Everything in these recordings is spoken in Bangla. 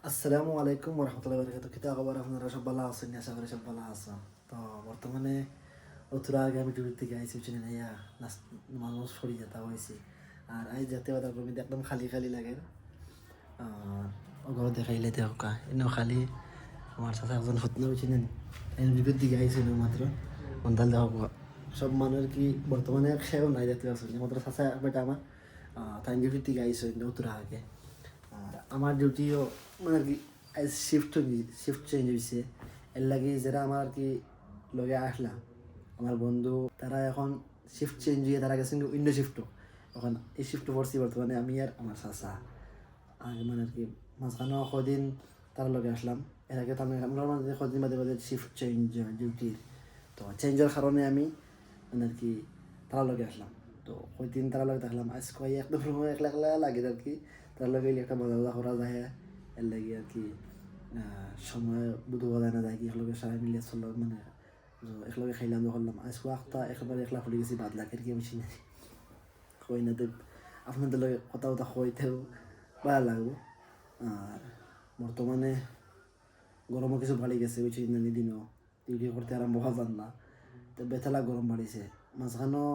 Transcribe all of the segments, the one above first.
আসসালামু আলাইকুম রহমতুল্লাহ বরকাত। কিতা খবর? আপনারা সব ভালো আছেন? আশা করি সব ভালো আছেন। তো বর্তমানে অতুরা আগে আমি ডিউটি থেকে আইসি চিনি না ইয়া মানুষ সরি যেতে হয়েছে। আর আই যেতে বাদার কমি একদম খালি খালি লাগে। ঘর দেখাইলে দেখা এনেও খালি আমার সাথে একজন সত্য চিনেন এর বিপদ দিকে আইছিল মাত্র অন্ধাল দেখা সব মানুষের কি বর্তমানে সেও নাই দেখতে পাচ্ছেন মাত্র চাষা বেটা আমার তাই ডিউটি থেকে আইসো অতুরা আগে। আর আমার ডিউটিও মানে আর কি শিফট চেঞ্জ হয়েছে। এর লাগে যারা আমার আর কি লগে আসলাম আমার বন্ধু তারা এখন শিফট চেঞ্জ হয়ে তারা গেছে কিন্তু অন্য শিফটও এখন এই শিফট পড়ছি বর্তমানে আমি আর আমার চাচা আর মানে আর কি মাঝখানে কদিন তার লগে আসলাম। এর আগে তো আমরা মাঝে কদিন বাদে বাদে শিফট চেঞ্জ ডিউটির তো চেঞ্জের কারণে আমি মানে আর কি তারা লগে আসলাম। তো কয়দিন তারা লগে থাকলাম আজ কয় একদম সময় একলা একলা লাগে আর কি তার লগে একটা মজা মজা করা যায় এর লাগে আর কি সময় বুধবা যায় না যায় কি একলগে সবাই মিলে চললো মানে একলগে খাইলাম করলাম আজ একটা একেবারে একলা ফুলে গেছি বাদ লাগে আর কি আমি চিনি কই না তো আপনাদের লগে কথা কথা কইতেও ভালো লাগবো। আর বর্তমানে গরমও কিছু বাড়ি গেছে ওই চিন্তানি দিনও ডিউটি করতে আরম্ভ হওয়া যান না। তো বেতলা গরম বাড়িছে মাঝখানেও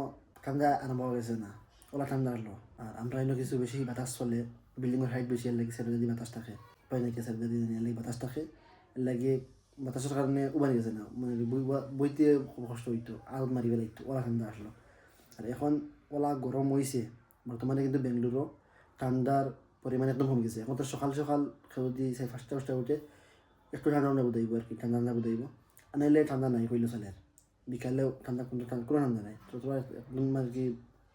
ঠান্ডা আরম্ভ হয়ে গেছে না ওলা ঠান্ডা আসলো। আর আমরা এনে কিছু বেশি বাতাস চলে বিল্ডিংয়ের হাইট বেশি এর লাগে সেটা যদি বাতাস থাকে পাই নাকি স্যার যদি এর লাগে বাতাস থাকে এর লাগে বাতাসের কারণে উবানি গেছে না মানে বইতে খুব কষ্ট হইতো আগুন মারি বেলাইতো ওলা ঠান্ডা আসলো। আর এখন ওলা গরম হয়েছে বর্তমানে কিন্তু বেঙ্গলুরু ঠান্ডার পরিমাণ একদম কমে গেছে। এখন তো সকাল সকাল যদি ফার্স্টে ফার্স্টে উঠে একটু ঠান্ডা ঠান্ডা বুঝাইব আর কি ঠান্ডা ঠান্ডা বুঝাইব আর নাইলে ঠান্ডা নাই কইলো চলে আর বিকালেও ঠান্ডা কোনো ঠান্ডা নাই তো তোরা একদম আর কি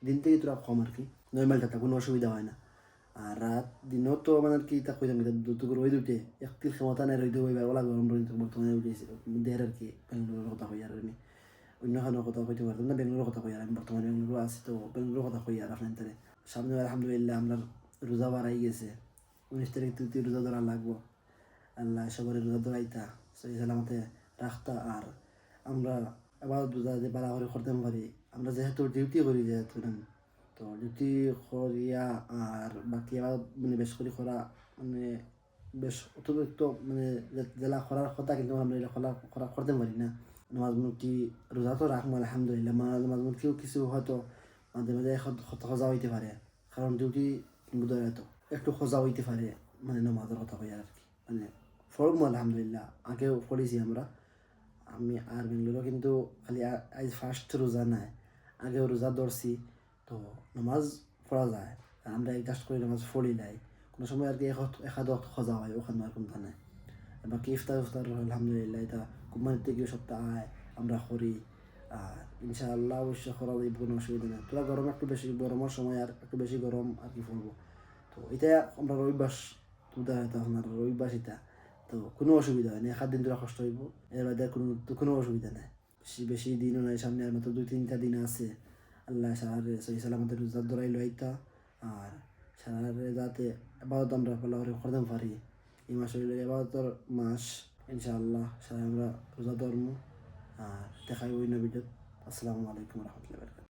দিন থেকে তোরা কম আর কি নর্মাল ঠান্ডা কোনো অসুবিধা হয় না। আর রাত দিনও তো মানে আর কি তা কইতাম কি দুটো রোদ উঠে একটির ক্ষমতা নেই রইতে হইবে ওলা গরম রোদ বর্তমানে উঠেছে দেহের আর কি বেঙ্গলোরের কথা কই আর আমি অন্য খানোর কথা কইতে পারতাম না বেঙ্গলোরের কথা কই আর আমি বর্তমানে বেঙ্গলোর আছি তো বেঙ্গলোরের কথা কই আর আপনার সামনে আলহামদুলিল্লাহ আমরা রোজা বাড়াই গেছে 19 তারিখ তুই রোজা ধরা লাগবো। আল্লাহ সবার রোজা ধরাইতা সেই সালামতে রাখতা। আর আমরা আবার রোজা যে বালা করে করতে পারি আমরা যেহেতু ডিউটি করি যেহেতু তো ডিউটি করিয়া আর বাকি আবার মানে বেশ করে করা মানে বেশ অতিরিক্ত মানে জেলা করার কথা কিন্তু আমরা এটা করা করতে পারি না। নামাজ মুক্তি রোজা তো রাখবো আলহামদুলিল্লাহ নামাজ মুক্তিও কিছু হয়তো মাঝে মাঝে সজা হইতে পারে কারণ ডিউটি বোধহয় তো একটু সজা হইতে পারে মানে নামাজের কথা কই আর কি মানে ফরম আলহামদুলিল্লাহ আগেও পড়েছি আমরা আমি আর বেঙ্গলোরও কিন্তু খালি আজ ফার্স্ট রোজা নাই আগেও রোজা ধরছি। তো নামাজ পড়া যায় আর আমরা জাস্ট করে নামাজ পড়ি নাই কোনো সময় আর কি একাদ সজা হয় ওখানে আর কোনটা নাই। বাকি ইফতার আলহামদুলিল্লাহ এটা কোম্পানির থেকে সপ্তাহ আয় আমরা করি। আর ইনশাআল্লাহ অবশ্যই করা যাইব কোনো অসুবিধা নেই তোরা গরম একটু বেশি গরমের সময় আর একটু বেশি গরম আর কি পড়বো। তো এটা আমরা রবিবাস তোদের হয়তো আপনার রবিবাস এটা তো কোনো অসুবিধা হয় না 1 দিন তোরা কষ্ট হইব এর বাদে কোনো অসুবিধা নেই বেশি বেশি দিনও নাই সামনে আর মাত্র 2-3টা দিন আছে। আল্লাহ সারারে সহি সালামতের রোজার ধরাই লইতা আর সারারে যাতে আবাদত আমরা ভালো করে করতে পারি এই মাস হইলে আবাদতর মাস ইনশাআল্লাহ সারা আমরা রোজা ধর্ম আর দেখাই ওই নবীদের। আসসালামু আলাইকুম রহমতুল্লাহ।